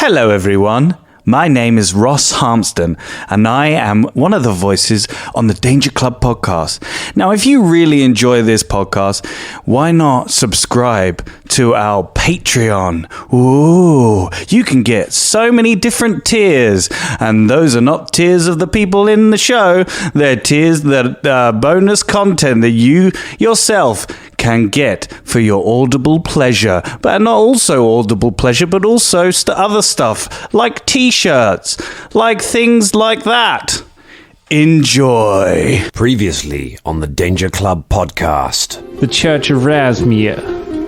Hello, everyone. My name is Ross Harmston, and I am one of the voices on the Danger Club podcast. Now, if you really enjoy this podcast, why not subscribe to our Patreon? Ooh, you can get so many different tiers, and those are not tiers of the people in the show. They're tiers that bonus content that you yourself can get for your audible pleasure, but not also audible pleasure, but also other stuff like t-shirts, like things like that. Enjoy. Previously on the Danger Club podcast. The Church of Rasmir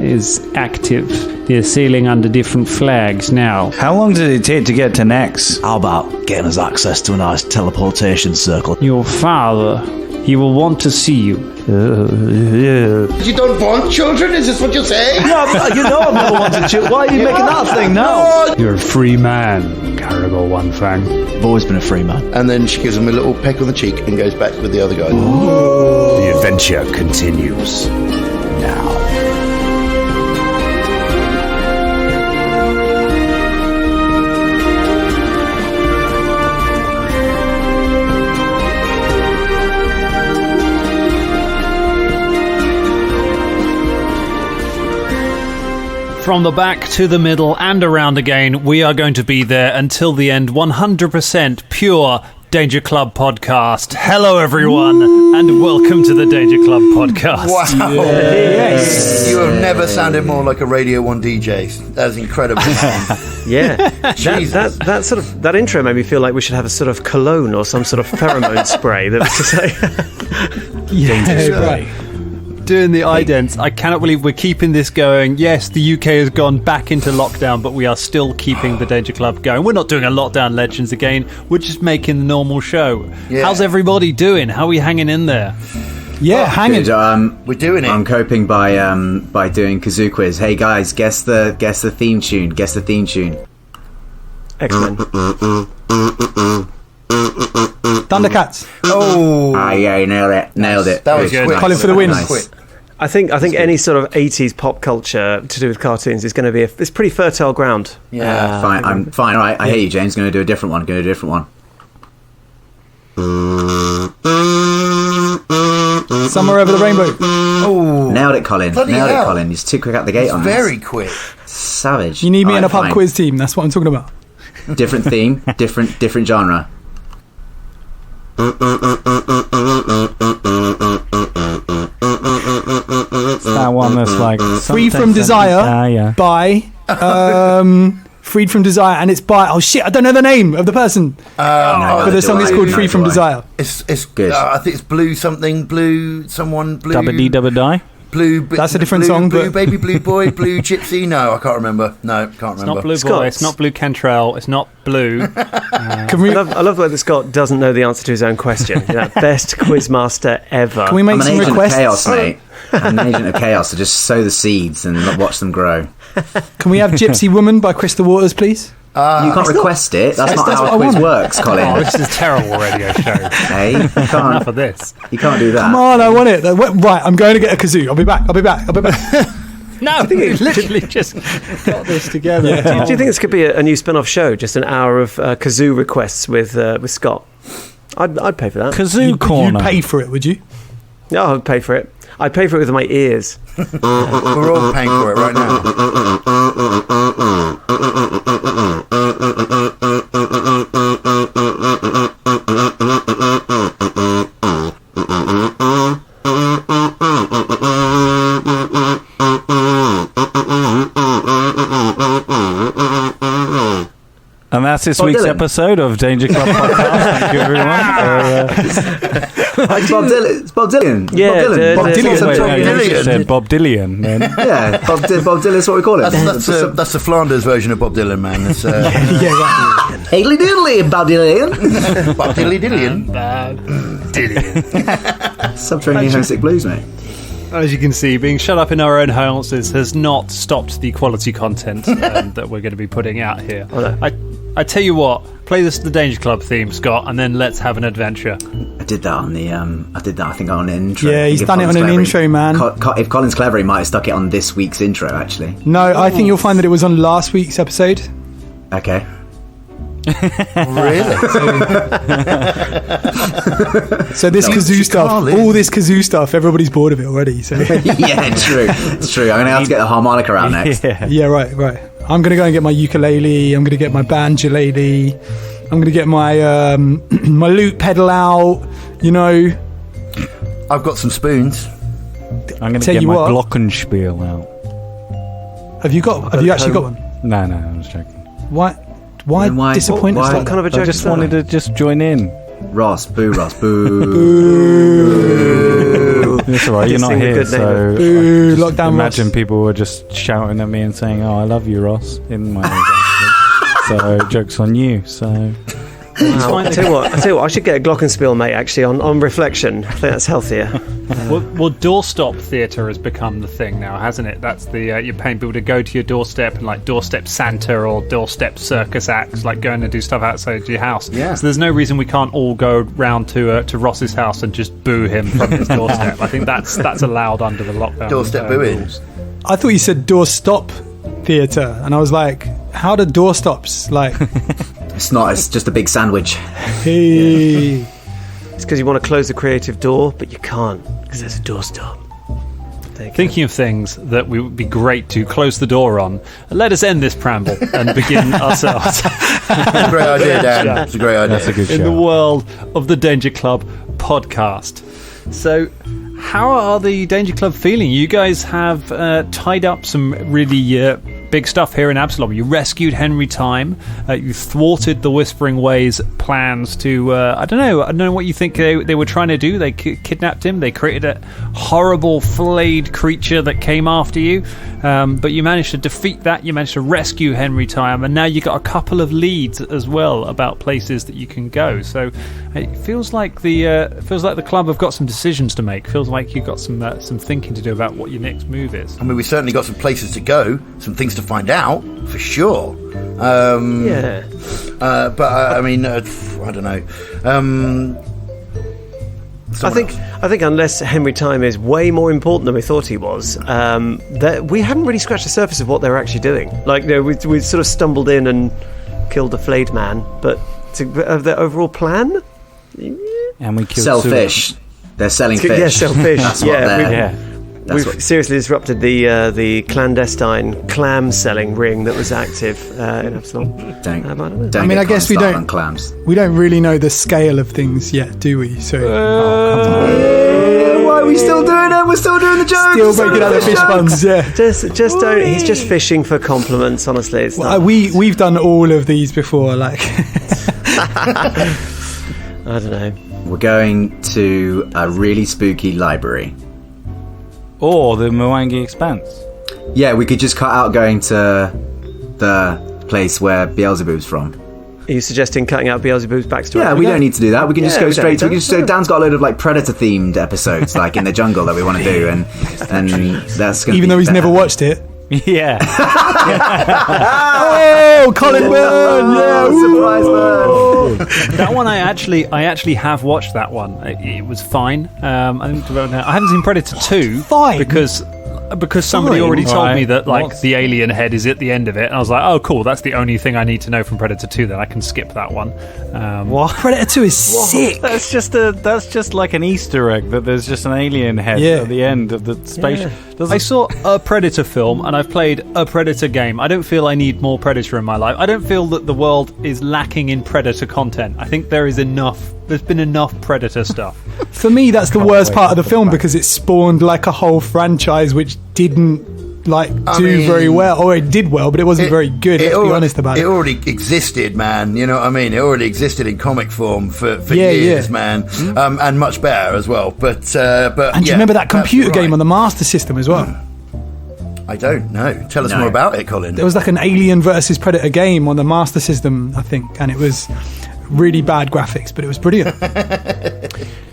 is active. They're sailing under different flags now. How long did it take to get to Nex? How about getting us access to a nice teleportation circle? Your father, he will want to see you. You don't want children? Is this what you're saying? No, you know I've never wanted children. Why are you making that thing now? You're a free man, Karagor One Fang. I've always been a free man. And then she gives him a little peck on the cheek and goes back with the other guy. The adventure continues now. From the back to the middle and around again, we are going to be there until the end. 100% pure Danger Club podcast. Hello, everyone, and welcome to the Danger Club podcast. Wow. Yes. You have never sounded more like a Radio 1 DJ. That's incredible. Yeah, Jesus. that intro made me feel like we should have a sort of cologne or some sort of pheromone spray that was to say. Yeah, right. Doing the idents, I cannot believe we're keeping this going. Yes, the UK has gone back into lockdown, but we are still keeping the Danger Club going. We're not doing a Lockdown Legends again. We're just making the normal show. Yeah. How's everybody doing? How are we hanging in there? Yeah, hanging. Good. We're doing it. I'm coping by doing Kazoo quiz. Hey guys, guess the theme tune. Guess the theme tune. X-Men. Thundercats. Oh. Yeah, you nailed it. That was Very quick. Colin for the win. Nice. Quick. I think any sort of 80s pop culture to do with cartoons is going to be it's pretty fertile ground. Yeah. Fine. I'm fine. All right. I hear you, James. Going to do a different one. Somewhere over the rainbow. Oh. Nailed it, Colin. Bloody Nailed hell. it, Colin. He's too quick out the gate on this. Very quick. Savage. You need me All in a right, pub fine. quiz team. That's what I'm talking about. Different theme. Different genre. It's that one that's like... Free from Desire by... Freed from Desire, and it's by... Oh, shit, I don't know the name of the person. But the song is called Free from Desire. It's Good. I think it's Blue something, Blue someone, Blue... Dabba-dee-dabba-die? Blue... That's a different blue, song, Blue but- Baby Blue Boy, Blue Gypsy... No, I can't remember. It's not Blue Scott. Boy, it's not Blue Cantrell, it's not Blue. Can we, I love the way that Scott doesn't know the answer to his own question. Best quizmaster ever. can we make I'm an some agent requests? of chaos, mate. I'm an agent of chaos, so just sow the seeds and watch them grow. Can we have Gypsy Woman by Crystal Waters, please? You can't request it. That's not how a quiz works, Colin. Oh, this is a terrible radio show. Hey, you Enough can't. of this. You can't do that. Come on, I want it. Right, I'm going to get a kazoo. I'll be back. No, we literally just got this together. Do you think this could be a new spin-off show? Just an hour of kazoo requests with Scott? I'd pay for that. Kazoo Corner. You'd pay for it, would you? No, I'd pay for it. I'd pay for it with my ears. We're all paying for it right now. And that's this Bob week's Dylan. episode of Danger Club Podcast. Thank you, everyone. It's Bob Dylan. Yeah, Bob Dylan. Wait, Bob no, you Dylan. just said Bob Dylan. Then. Yeah, Bob Dylan's what we call it. That's the Flanders version of Bob Dylan, man. It's, Haley Diddley, Bob Dylan. Bob Dilly Dillian. Subterranean Homesick Blues, mate. As you can see, being shut up in our own houses has not stopped the quality content that we're going to be putting out here. Oh, no. I tell you what, play the Danger Club theme, Scott, and then let's have an adventure. I did that on the. I did that. I think on an intro. Yeah, he's If done it Colin's on an clever, intro, man. If Colin's clever, he might have stuck it on this week's intro. Actually, No, I think you'll find that it was on last week's episode. Okay. Really? So this kazoo stuff, all this kazoo stuff, everybody's bored of it already. So Yeah, it's true. It's true. I'm going to have to get the harmonica out next. yeah, right. I'm going to go and get my ukulele. I'm going to get my banjolele. I'm going to get my my lute pedal out. You know, I've got some spoons. I'm going to Tell get you my what. glockenspiel out. Have you actually got one? No, I'm just joking. Why Then why- disappoint us why- like What kind of a that? joke I just is that? wanted to just join in. Ross, boo, Ross, boo. It's alright, you're not Sing a here, good name. so Boo, just lockdown imagine Ross. people were just shouting at me and saying, "Oh, I love you, Ross," in my ears, actually. So joke's on you. So Wow. I tell you what, I should get a glockenspiel, mate. Actually, on reflection, I think that's healthier. Well, doorstop theatre has become the thing now, hasn't it? That's the you're paying people to go to your doorstep and like doorstep Santa or doorstep circus acts, like going and do stuff outside your house. Yeah. So there's no reason we can't all go round to Ross's house and just boo him from his doorstep. I think that's allowed under the lockdown. Doorstep booing. rules. I thought you said doorstop theatre, and I was like, how do doorstops like? It's not, it's just a big sandwich. Hey, It's because you want to close the creative door, but you can't because there's a doorstop. There you go. Thinking of things that we would be great to close the door on, let us end this preamble and begin ourselves. It's a great idea, Dan. Yeah. It's a great idea. that's a good in the show. world of the Danger Club podcast. So, how are the Danger Club feeling? You guys have tied up some really big stuff here in Absalom. You rescued Henry Time. You thwarted the Whispering Ways' plans to, I don't know what you think they were trying to do. They kidnapped him. They created a horrible flayed creature that came after you. But you managed to defeat that. You managed to rescue Henry Time. And now you got a couple of leads as well about places that you can go. So it feels like the club have got some decisions to make. Feels like you've got some thinking to do about what your next move is. I mean, we certainly got some places to go, some things to find out, for sure. Yeah. But I mean, I don't know. I think unless Henry Time is way more important than we thought he was, that we haven't really scratched the surface of what they're actually doing. Like, you know, we sort of stumbled in and killed the flayed man, but of their overall plan, And we killed Selfish. They're selling fish. yeah, sell fish. That's what they're- We've seriously disrupted the clandestine clam selling ring that was active in Absalom. Don't I don't know. get I mean, I guess we started don't- on clams. we don't really know the scale of things yet, do we? So Why are we still doing it? We're still doing the jokes. still breaking out the fish buns. Yeah. Just don't. He's just fishing for compliments. Honestly, it's not. We've done all of these before. Like, I don't know. We're going to a really spooky library. Or the Mwangi Expanse. Yeah, we could just cut out going to the place where Beelzebub's from. Are you suggesting cutting out Beelzebub's backstory? Yeah, we don't need to do that. We can just Yeah, go we straight to. don't. We can just, so Dan's got a load of like predator-themed episodes, like in the jungle, that we want to do, and that's going. even though he's never watched it. Yeah. Oh, Colin Byrne! Yeah, surprise bird. That one I actually have watched that one. It was fine. I haven't seen Predator 2 Fine? because somebody Fine? already told Right. me that like What? the alien head is at the end of it, and I was like, oh cool, that's the only thing I need to know from Predator 2. Then I can skip that one. What? Predator 2 is sick. That's just like an Easter egg that there's just an alien head Yeah. at the end of the spaceship. I saw a Predator film and I've played a Predator game. I don't feel I need more Predator in my life. I don't feel that the world is lacking in Predator content. I think there is enough. There's been enough Predator stuff. For me, that's the worst wait part of to the film because it spawned like a whole franchise which didn't do very well, or it did well, but it wasn't very good. Let's be honest about it. It already existed, man. You know what I mean? It already existed in comic form for Yeah, years, yeah. man, and much better as well. But And do you yeah, remember that computer absolutely game on the Master System as well? I don't know. Tell us No. more about it, Colin. There was like an Alien versus Predator game on the Master System, I think, and it was really bad graphics, but it was brilliant.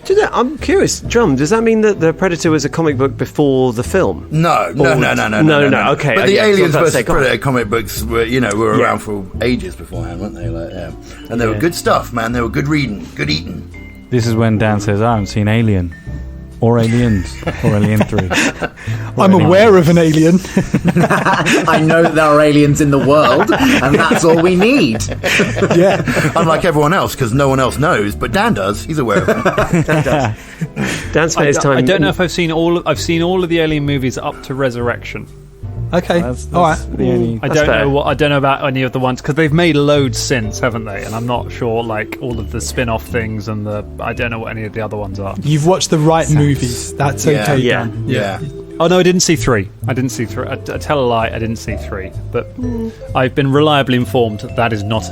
Do you know, I'm curious, Drum, does that mean that the Predator was a comic book before the film? No. Okay, No, But the yeah, Aliens I was about to versus say, go on. Predator comic books were around for ages beforehand, weren't they? Like, and they were good stuff, man. They were good reading, good eating. This is when Dan says, I haven't seen Alien. Or Aliens. Or Alien 3. I'm aware of an alien. I know that there are aliens in the world, and that's all we need. Yeah. Unlike everyone else, because no one else knows, but Dan does. He's aware of them. Dan spent his time. I don't know if I've seen all of the Alien movies up to Resurrection. Okay. That's all right. I don't know about any of the ones because they've made loads since, haven't they? And I'm not sure like all of the spin-off things and I don't know what any of the other ones are. You've watched the right movies. That's okay. Yeah. Dan. Yeah. Oh no, I didn't see 3. I tell a lie. I didn't see 3, but I've been reliably informed that is not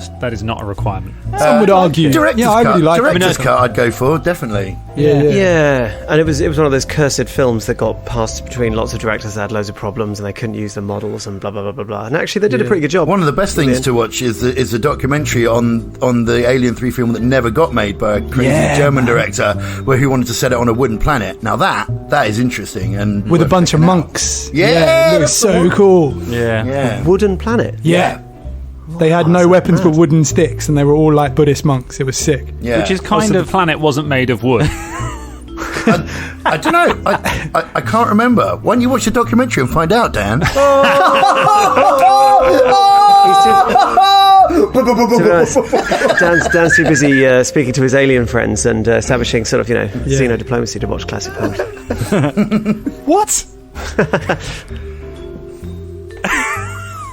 a requirement. Some would argue. Director's I really like Director's cut I'd go for, definitely. Yeah. And it was one of those cursed films that got passed between lots of directors that had loads of problems and they couldn't use the models and blah blah blah blah blah. And actually, they did a pretty good job. One of the best things to watch is the documentary on the Alien 3 film that never got made by a crazy German director, where he wanted to set it on a wooden planet. Now that is interesting and with a bunch of monks. Yeah, it looks so cool. Yeah. Wooden planet. Yeah. They had no weapons but wooden sticks, and they were all like Buddhist monks. It was sick. Yeah. Which is kind of the planet wasn't made of wood. I don't know. I can't remember. Why don't you watch the documentary and find out, Dan? Dan's too busy speaking to his alien friends and establishing sort of xeno-diplomacy to watch classic films. What?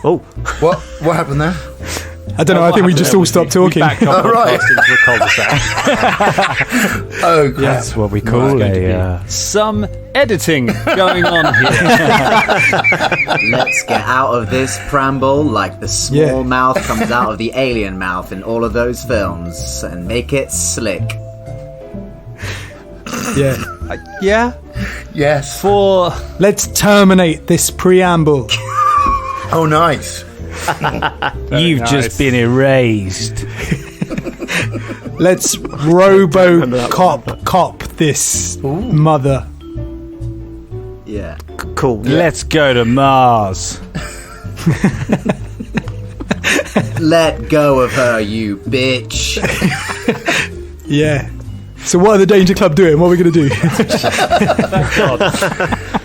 Oh, What happened there? I don't know. I think we just all stopped talking. Backed up right. into a cul-de-sac. Oh, crap. That's what we call Some editing going on here. Let's get out of this preamble like the small mouth comes out of the alien mouth in all of those films and make it slick. Yeah. Yes. Let's terminate this preamble. Oh, nice. You've just been erased. Let's cop this mother. Yeah. cool. Let's go to Mars. Let go of her, you bitch. Yeah. So what are the Danger Club doing? What are we going to do? Thank God.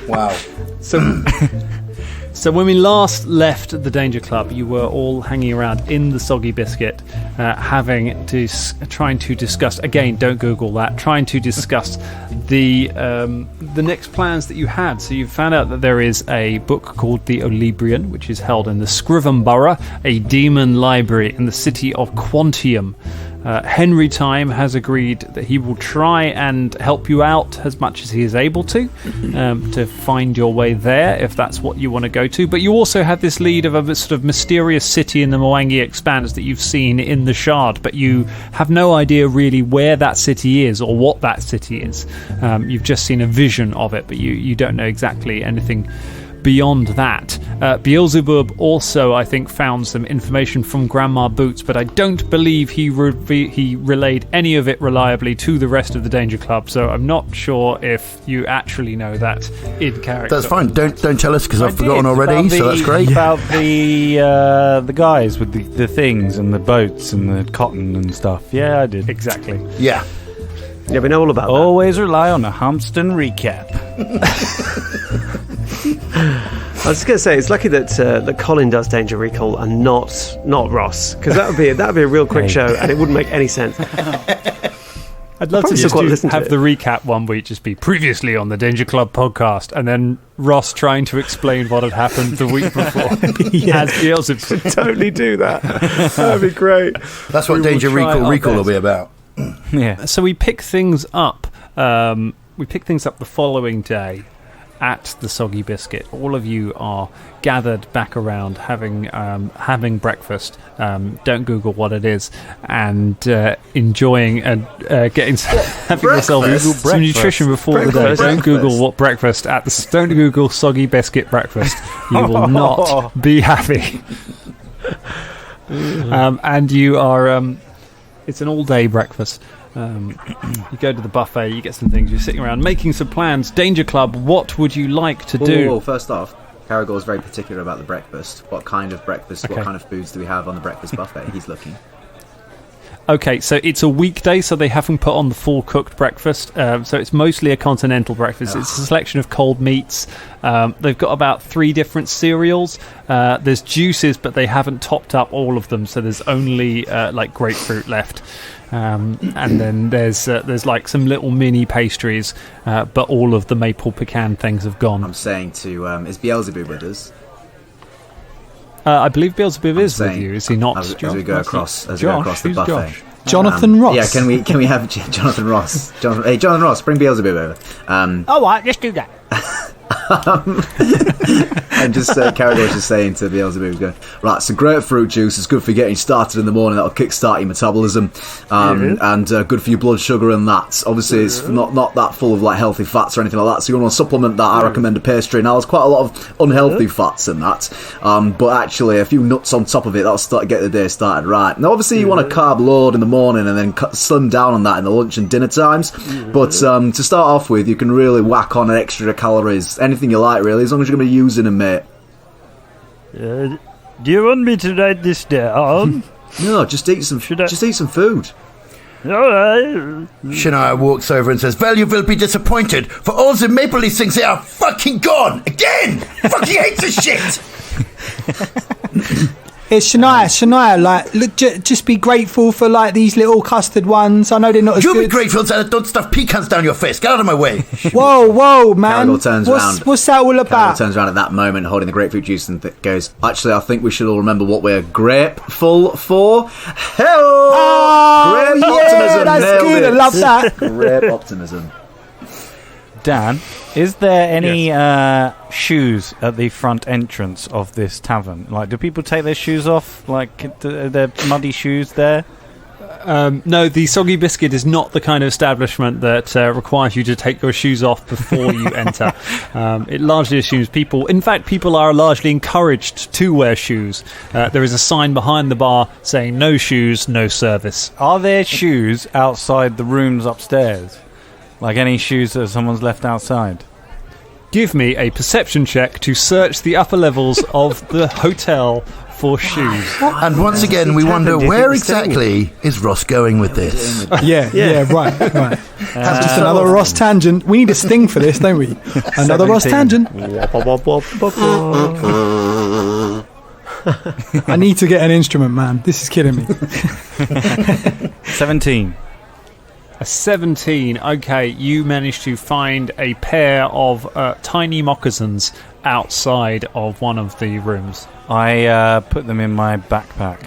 Wow. So when we last left the Danger Club, you were all hanging around in the Soggy Biscuit, trying to discuss, again, don't Google that, trying to discuss the next plans that you had. So you found out that there is a book called The Olibrian, which is held in the Scriven Borough, a demon library in the city of Quantium. Henry Time has agreed that he will try and help you out as much as he is able to find your way there, if that's what you want to go to. But you also have this lead of a sort of mysterious city in the Mwangi Expanse that you've seen in the Shard, but you have no idea really where that city is or what that city is. You've just seen a vision of it, but you don't know exactly anything beyond that. Beelzebub also, I think, found some information from Grandma Boots, but I don't believe he relayed any of it reliably to the rest of the Danger Club, so I'm not sure if you actually know that in character. That's fine. Don't tell us because I've forgotten already, so that's great. About the guys with the things and the boats and the cotton and stuff. Yeah, I did. Exactly. Yeah. Yeah, we know all about that. Always rely on a Hampston recap. I was just going to say, it's lucky that Colin does Danger Recall and not Ross, because that would be a real quick show and it wouldn't make any sense. I'd love to just have the recap one week just be previously on the Danger Club podcast, and then Ross trying to explain what had happened the week before. As Beelzebub. Totally do that. That'd be great. That's what Danger Recall will be about. Yeah. So we pick things up. The following day at the Soggy Biscuit. All of you are gathered back around having breakfast. Don't Google what it is, and enjoying and having yourself some nutrition before the day. Don't Google what breakfast at the. Don't Google Soggy Biscuit breakfast. You will not be happy. And you are. It's an all-day breakfast. You go to the buffet, you get some things, you're sitting around making some plans. Danger Club, what would you like to do? Well, first off, Karagor's very particular about the breakfast. What kind of breakfast, what kind of foods do we have on the breakfast buffet? He's looking. Okay, so it's a weekday, so they haven't put on the full cooked breakfast. So it's mostly a continental breakfast. It's a selection of cold meats. They've got about 3 different cereals. There's juices, but they haven't topped up all of them, so there's only like grapefruit left. And then there's like some little mini pastries, but all of the maple pecan things have gone. I'm saying to is Beelzebub with us? I believe Beelzebub is with you. Is he not? As we go across the buffet. Josh? Jonathan Ross. Yeah, can we have Jonathan Ross? Hey, Jonathan Ross, bring Beelzebub over. All right, let's do that. And just Karagor just saying to Beelzebub, right, so grapefruit juice is good for getting started in the morning. That'll kickstart your metabolism, and good for your blood sugar and that. Obviously, it's not that full of like healthy fats or anything like that. So you want to supplement that. I recommend a pastry. Now, there's quite a lot of unhealthy fats in that, but actually a few nuts on top of it that'll get the day started right. Now, obviously, you want a carb load in the morning and then slim down on that in the lunch and dinner times. But to start off with, you can really whack on an extra calories, anything you like, really, as long as you're going to be using them, mate. Do you want me to write this down? No, just eat some food. All right. Shania walks over and says, "Well, you will be disappointed, for all the Maple Leaf things, they are fucking gone! Again! Fucking hate this shit!" It's Shania, like, look, just be grateful for, like, these little custard ones. I know they're not as good. You be grateful that I don't stuff pecans down your face. Get out of my way. Whoa, man. Karagor turns around. What's that all about? Karagor turns around at that moment, holding the grapefruit juice, and goes, "Actually, I think we should all remember what we're grateful for." Hell! Oh, Grape yeah, optimism. that's Nailed good. it. I love that. Grape optimism. Dan, is there any shoes at the front entrance of this tavern? Like, do people take their shoes off? Like, are there muddy shoes there? No, the Soggy Biscuit is not the kind of establishment that requires you to take your shoes off before you enter. It largely assumes people are largely encouraged to wear shoes. There is a sign behind the bar saying "No shoes, no service." Are there shoes outside the rooms upstairs? Like any shoes that someone's left outside? Give me a perception check to search the upper levels of the hotel for shoes. And once again, we wonder where exactly is Ross going with this. Yeah, right. That's just another Ross tangent. We need a sting for this, don't we? Another Ross tangent. I need to get an instrument, man. This is killing me. 17. A 17. Okay, you managed to find a pair of tiny moccasins outside of one of the rooms. I put them in my backpack.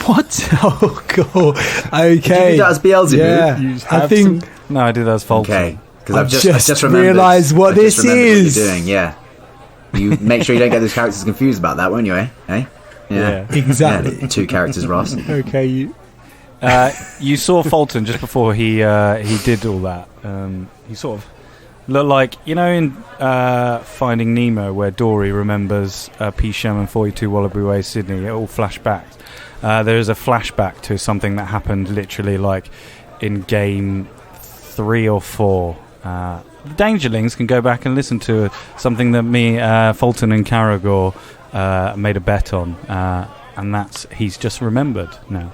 What? Oh, God. Okay. Did you do that as Beelzebub? Yeah. I think... No, I did that as Folton. Okay. Because I've just realised what this is. What you're doing, yeah. You make sure you don't get those characters confused about that, won't you, eh? Yeah. Exactly. Yeah, 2 characters, Ross. Okay, you saw Folton just before he did all that. He sort of looked like, you know, in Finding Nemo, where Dory remembers P. Sherman 42 Wallaby Way, Sydney. It all flashbacks. There is a flashback to something that happened literally like in game 3 or 4. The Dangerlings can go back and listen to something that me, Folton and Karagor made a bet on. And he's just remembered now,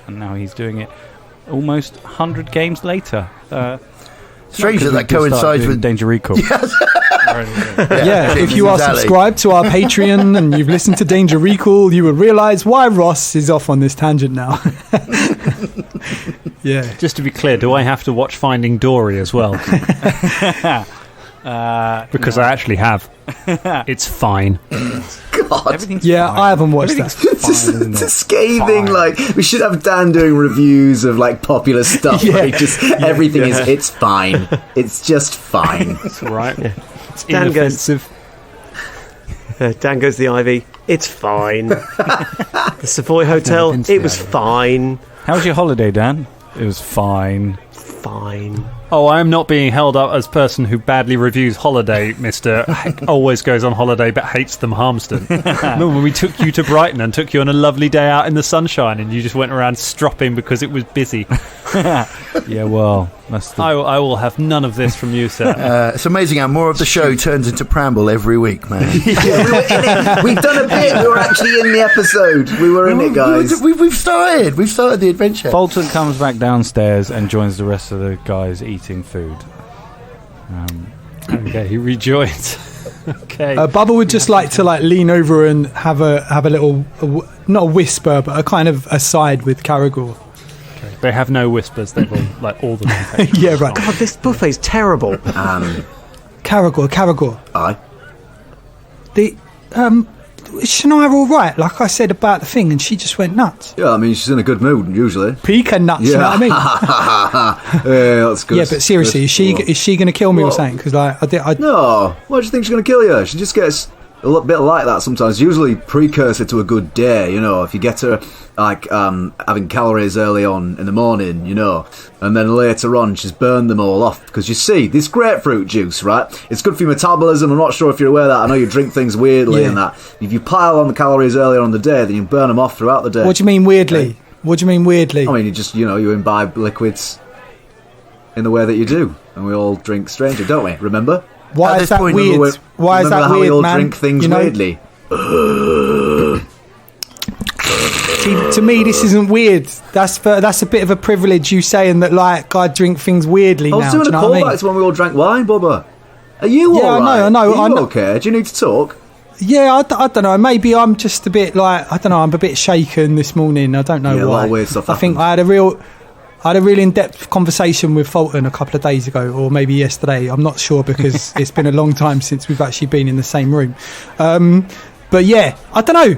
and now he's doing it almost 100 games later. Strange that coincides with Danger Recall. Yeah, if you are subscribed to our Patreon and you've listened to Danger Recall, you will realise why Ross is off on this tangent now. Yeah. Just to be clear, do I have to watch Finding Dory as well? Because I actually have. It's fine. God. Yeah, fine. I haven't watched that. It's scathing. Like, we should have Dan doing reviews of like popular stuff. Yeah. Like, just everything is. It's fine. It's just fine. That's right. Yeah. It's Dan inoffensive. Dan goes to the Ivy. It's fine. The Savoy Hotel. It was fine. How was your holiday, Dan? It was fine. Fine. Oh, I am not being held up as person who badly reviews holiday, Mr. always goes on holiday but hates them Harmston. Remember when we took you to Brighton and took you on a lovely day out in the sunshine and you just went around stropping because it was busy? Yeah, well, that's the... I will have none of this from you, sir. It's amazing how more of the show turns into Pramble every week, man. Yeah, we were in it. We've done a bit. We were actually in the episode. We were in it, guys. We've started. We've started the adventure. Folton comes back downstairs and joins the rest of the guys eating food. Okay, he rejoins. Okay. Bubba would just like to lean over and have a little, not a whisper, but a kind of aside with Karagor. Okay. They have no whispers. They've all the yeah, right. God, this buffet's terrible. Karagor. Aye. Is Shania all right? Like I said about the thing, and she just went nuts. Yeah, I mean, she's in a good mood usually. Pika nuts, Yeah. you know what I mean? Yeah, that's good. Yeah, but seriously, is she going to kill me or something? Because I No, why do you think she's going to kill you? She just gets a little bit like that sometimes. Usually precursor to a good day, you know. If you get her having calories early on in the morning, you know, and then later on she's burned them all off. Because you see, this grapefruit juice, right? It's good for your metabolism. I'm not sure if you're aware of that. I know you drink things weirdly and that. If you pile on the calories earlier on the day, then you burn them off throughout the day. What do you mean weirdly? Okay. What do you mean weirdly? I mean, you imbibe liquids in the way that you do, and we all drink stranger, don't we? Remember? Why is that weird? Why is that how weird, we all man? drink things weirdly? See, to me, this isn't weird. That's a bit of a privilege. You saying that, I drink things weirdly now. I was doing a callback to when we all drank wine, Bubba. Are you all right? I know. Are you okay? Do you need to talk? Yeah, I don't know. Maybe I'm just a bit I'm a bit shaken this morning. I don't know why. A lot of weird stuff happened. I think I had a real in-depth conversation with Folton a couple of days ago, or maybe yesterday. I'm not sure because it's been a long time since we've actually been in the same room. But yeah, I don't know.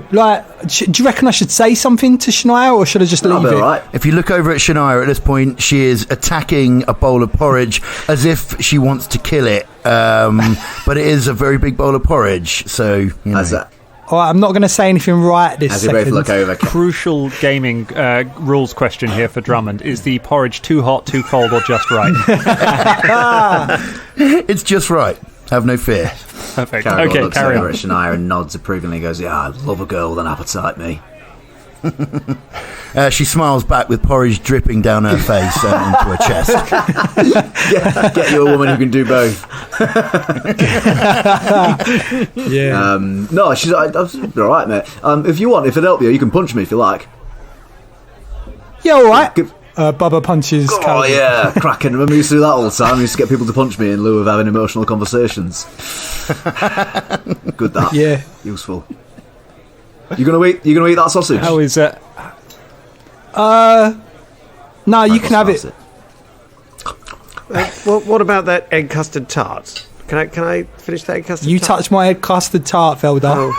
Do you reckon I should say something to Shania, or should I just leave it? Right. If you look over at Shania at this point, she is attacking a bowl of porridge as if she wants to kill it. But it is a very big bowl of porridge, so How's that? All right, I'm not going to say anything right this second. As you both look over. Crucial gaming rules question here for Drummond. Is the porridge too hot, too cold, or just right? It's just right. Have no fear. Perfect. Karagor Okay, looks carry over on. at Shania and nods approvingly and goes, yeah, I love a girl with an appetite, me. She smiles back with porridge dripping down her face and into her chest. Get you a woman who can do both. Yeah. No, she's all right, mate. If you want, if it help you can punch me if you like. Yeah, all right. Bubba punches. Oh, Karagor. yeah, cracking. Remember, I used to do that all the time. I used to get people to punch me in lieu of having emotional conversations. Good, that. Yeah. Useful. You gonna eat that sausage? How is it? No, you can have it. What about that egg custard tart? Can I finish that egg custard tart? You touch my egg custard tart, Velda. Oh.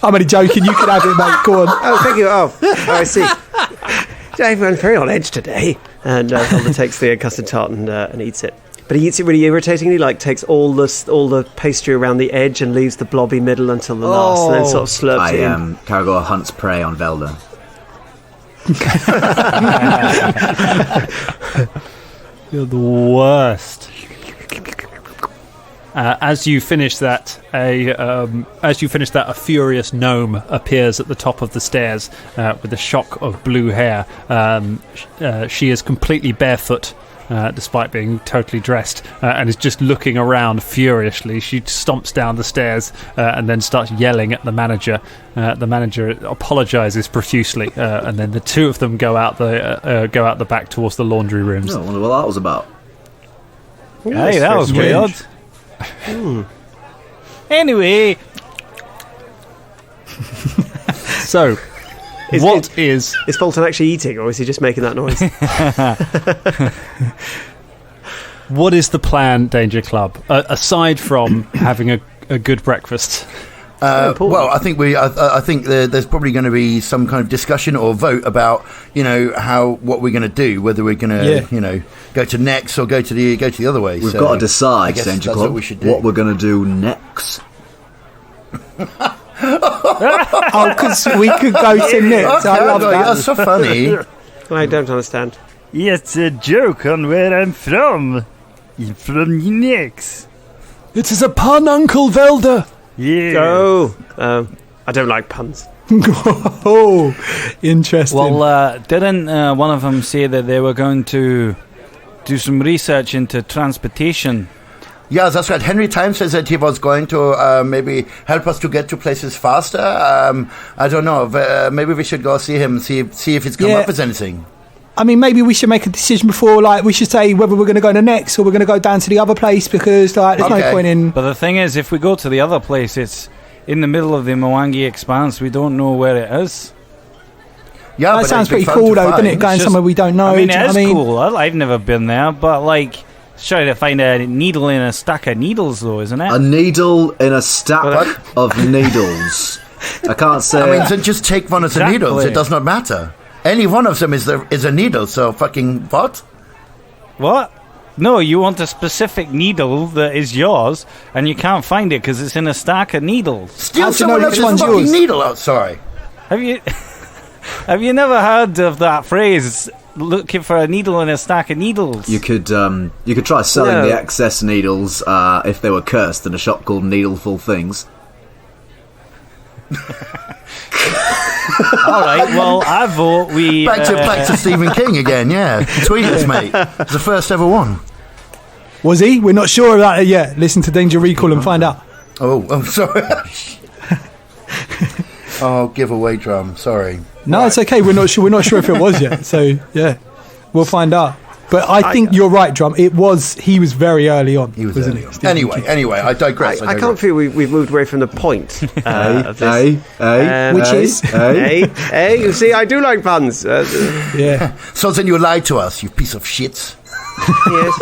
I'm only joking. You can have it, mate. Go on. Oh, thank you. Oh, I see. Everyone's very on edge today. And Velda takes the egg custard tart and eats it. But he eats it really irritatingly, takes all the pastry around the edge and leaves the blobby middle until the last, and then sort of slurps it in. Karagor hunts prey on Velda. You're the worst. As you finish that, a furious gnome appears at the top of the stairs with a shock of blue hair. She is completely barefoot. Despite being totally dressed, and is just looking around furiously. She stomps down the stairs and then starts yelling at the manager. The manager apologises profusely, and then the two of them go out the back towards the laundry rooms. I wonder what that was about. Hey, that was weird. Anyway, so. Is Folton actually eating, or is he just making that noise? What is the plan, Danger Club, aside from having a good breakfast? Well, I think I think there's probably going to be some kind of discussion or vote about what we're going to do, whether we're going to go to next or go to the other way. We've got to decide, Danger Club, what we're going to do next. Because we could go to next. I love that. That's so funny. I don't understand. It's a joke on where I'm from. I'm from Nix. It is a pun, Uncle Velda. Yeah. Oh, I don't like puns. Oh, interesting. Well, didn't one of them say that they were going to do some research into transportation? Yeah, that's right. Henry Time says that he was going to maybe help us to get to places faster. I don't know. Maybe we should go see him, see if he's come up with anything. I mean, maybe we should make a decision before, like, we should say whether we're going to go to next or we're going to go down to the other place, because, like, there's no point in... But the thing is, if we go to the other place, it's in the middle of the Mwangi Expanse. We don't know where it is. Yeah, that sounds pretty cool, though, doesn't it? Going somewhere we don't know. I mean, it is cool. I've never been there, but, like... Trying to find a needle in a stack of needles, though, isn't it? A needle in a stack of needles. I can't say... I mean, then just take one of the needles. It does not matter. Any one of them is a needle, so fucking what? What? No, you want a specific needle that is yours, and you can't find it because it's in a stack of needles. Steal someone else's fucking needle. Oh, sorry. Have you never heard of that phrase, looking for a needle in a stack of needles? You could try selling the excess needles if they were cursed in a shop called Needleful Things. All right, well, I vote we... Back to Stephen King again, yeah. Tweet us, mate. It's the first ever one. Was he? We're not sure of that yet. Listen to Danger Recall and find out. Oh, sorry. Oh, giveaway drum. Sorry. No, It's okay. We're not sure if it was yet. So yeah, we'll find out. But I think you're right, Drum. He was very early on. He was, wasn't he? Anyway, I digress. I can't feel we've moved away from the point of this. Which is? You see, I do like puns. Yeah. So then you lied to us, you piece of shit. Yes.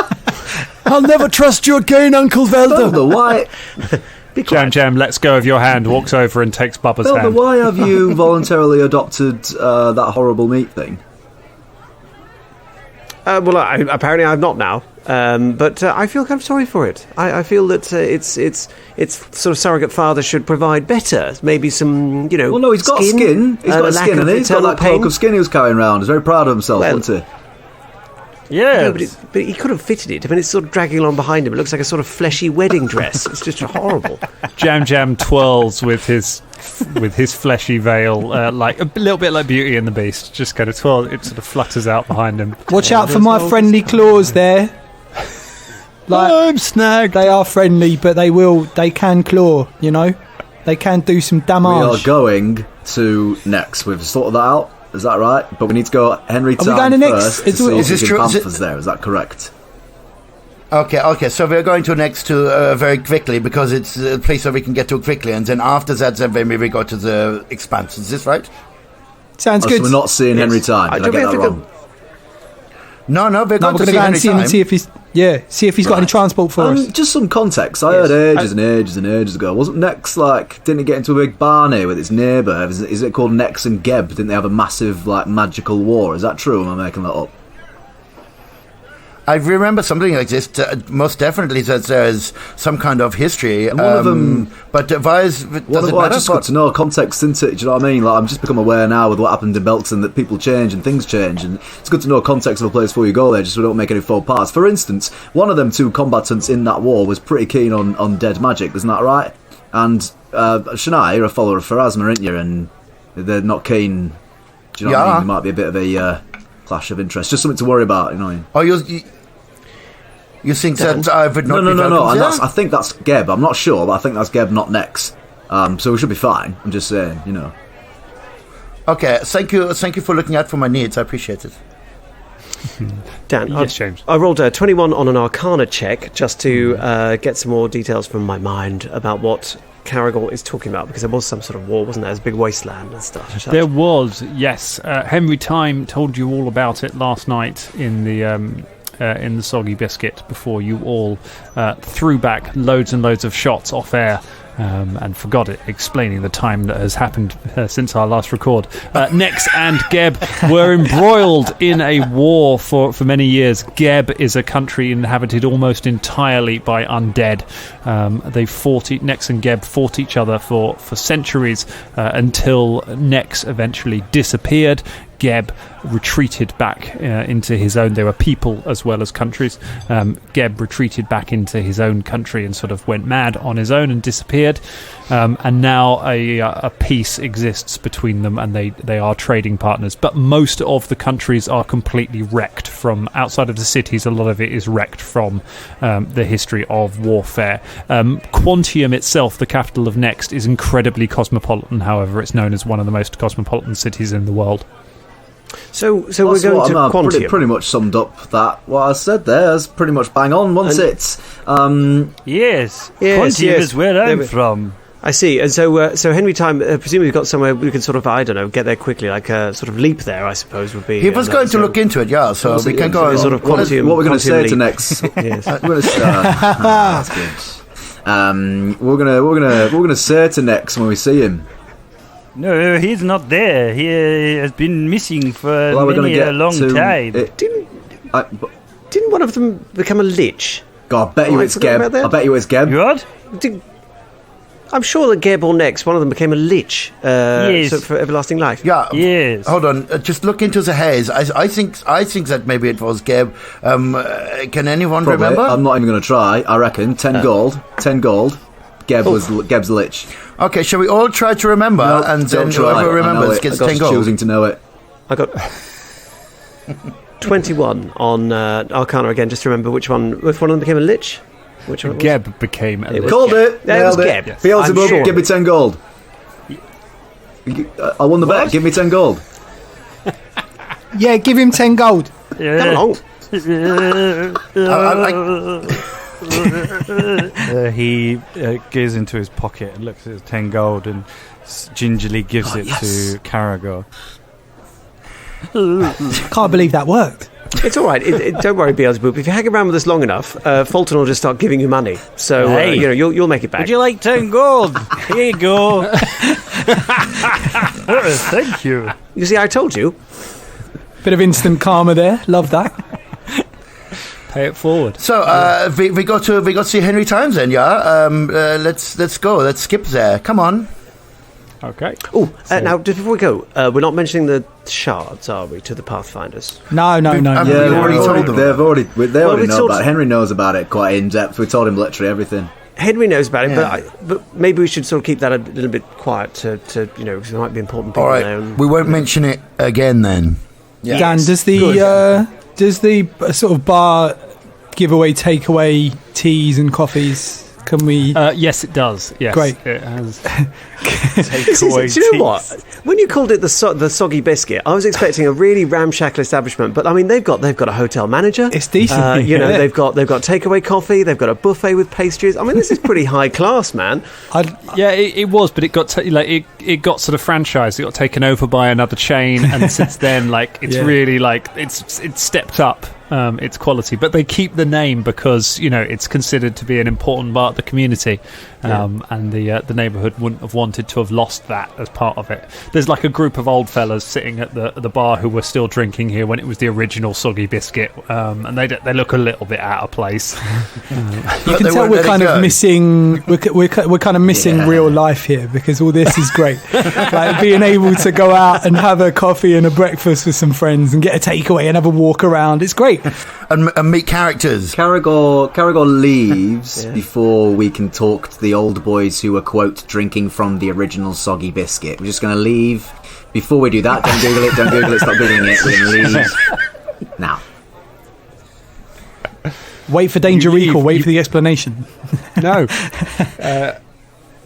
I'll never trust you again, Uncle Velda. Why? Jam lets go of your hand, walks over and takes Bubba's Velda, hand. why have you voluntarily adopted that horrible meat thing? Well, apparently I'm not now, but I feel kind of sorry for it. I feel that its sort of surrogate father should provide better, maybe some, Well, no, he's got skin. He's got skin, and he's got that cloak of skin he was carrying around. He's very proud of himself, wasn't he? Yeah, no, but he could have fitted it. I mean, it's sort of dragging along behind him. It looks like a sort of fleshy wedding dress. It's just horrible. Jam twirls with his fleshy veil, like a little bit like Beauty and the Beast. Just kind of twirl. It sort of flutters out behind him. Watch out for my friendly claws there. I'm snagged. They are friendly, but they can claw. They can do some damage. We are going to next. We've sorted that out. Is that right? But we need to go Henry Town going to next? first to see if we can Panthers there. Is that correct? Okay. So we're going to next to very quickly because it's a place where we can get to quickly, and then after that, then maybe we go to the Expanse. Is this right? Sounds good. So we're not seeing Henry Time. Did I get that wrong? No, we're going to go and see him and see if he's got any transport for us. Just some context. I heard ages and ages ago. Wasn't Nex didn't it get into a big barney with its neighbour? Is it called Nex and Geb? Didn't they have a massive magical war? Is that true? Or am I making that up? I remember something like this. Most definitely that there's some kind of history. And one of them, but why does it matter? I just got to know context, isn't it? Do you know what I mean? I'm just become aware now with what happened in Belton that people change and things change, and it's good to know context of a place before you go there, just so we don't make any faux pas. For instance, one of them two combatants in that war was pretty keen on dead magic, isn't that right? And Shania, you're a follower of Pharasma, aren't you? And they're not keen. Do you know what I mean? There might be a bit of a clash of interest, just something to worry about, you know. Oh, you think that I would not be No. And I think that's Geb. I'm not sure, but I think that's Geb, not Nex. So we should be fine. I'm just saying, Okay, thank you for looking out for my needs. I appreciate it. Dan, yes, James. I rolled a 21 on an Arcana check just to get some more details from my mind about what Karagor is talking about, because there was some sort of war, wasn't there? There's a big wasteland and stuff. There was, yes. Henry Time told you all about it last night in the Soggy Biscuit before you all threw back loads and loads of shots off air and forgot it, explaining the time that has happened since our last record. Nex and Geb were embroiled in a war for many years. Geb is a country inhabited almost entirely by undead. Nex and Geb fought each other for centuries until Nex eventually disappeared. Geb retreated back into his own. There were people as well as countries. Geb retreated back into his own country and sort of went mad on his own and disappeared. And now a peace exists between them, and they are trading partners. But most of the countries are completely wrecked from outside of the cities. A lot of it is wrecked from the history of warfare. Quantium itself, the capital of Next, is incredibly cosmopolitan. However, it's known as one of the most cosmopolitan cities in the world. So we're going to Quantium. Pretty much summed up that what I said there. That's pretty much bang on, wasn't it? Yes, Quantium is where I'm from. I see. And so Henry Time, presumably we've got somewhere we can sort of, I don't know, get there quickly, like a sort of leap there, I suppose, would be... He was going to look into it, yeah, so we can go... Sort of Quantium, what we're going to say leap. to Next... Yes. That's good. We're gonna say to Next when we see him. No, he's not there. He has been missing for a long time. Didn't one of them become a lich? God, I bet you it's Geb. I bet you it's Geb. What? I'm sure that Geb or Next, one of them became a lich yes. for everlasting life. Yeah. Yes. Hold on. Just look into the haze. I think that maybe it was Geb. Can anyone Probably. remember? I'm not even going to try. I reckon 10 gold. 10 gold. Geb's lich. Okay, shall we all try to remember? No, and then try. whoever remembers gets 10 gold. Choosing to know it. I got 21 on Arcana again. Just to remember which one. If one of them became a lich. Which one? Geb became a lich. Called it. Yeah, it was Geb. Yes. Beelzebub, sure. give me 10 gold. I won the bet. Give me 10 gold. Yeah, give him 10 gold. Come along. He goes into his pocket and looks at his 10 gold and gingerly gives it to Karagor. Can't believe that worked. It's all right. Don't worry, Beelzebub. If you hang around with us long enough, Folton will just start giving you money. So Hey. You'll make it back. Would you like 10 gold? Here you go. Thank you. You see, I told you. Bit of instant karma there. Love that. Pay it forward. So we got to see Henry Times then, yeah. Let's go. Let's skip there. Come on. Okay. Oh, now just before we go, we're not mentioning the shards, are we, to the Pathfinders? No. Yeah, We already told them. They already we know told- about it. Henry knows about it quite in depth. We told him literally everything. Henry knows about it, Yeah. but maybe we should sort of keep that a little bit quiet to because there might be important people All there. right. We won't mention it again then. Dan, does the sort of bar give away takeaway teas and coffees? Can we? Yes, it does. Yes, Great. It has. Do you know what? When you called it the soggy biscuit, I was expecting a really ramshackle establishment. But I mean, they've got a hotel manager. It's decent. They've got takeaway coffee. They've got a buffet with pastries. I mean, this is pretty high class, man. Yeah, it was, but it got it got sort of franchised. It got taken over by another chain, and since then, it's really it's stepped up its quality. But they keep the name because it's considered to be an important part of the community, and the neighbourhood wouldn't have wanted to have lost that as part of it. There's like a group of old fellas sitting at the bar who were still drinking here when it was the original soggy biscuit, and they look a little bit out of place. You can tell we're kind of missing. We're kind of missing real life here because all this is great. Like being able to go out and have a coffee and a breakfast with some friends and get a takeaway and have a walk around. It's great. And meet characters. Karagor leaves before we can talk to the old boys who were, quote, drinking from the original soggy biscuit. We're just going to leave. Before we do that, don't Google it, stop Googling it. We're going to leave now. Wait for danger recall, wait for the explanation. No. That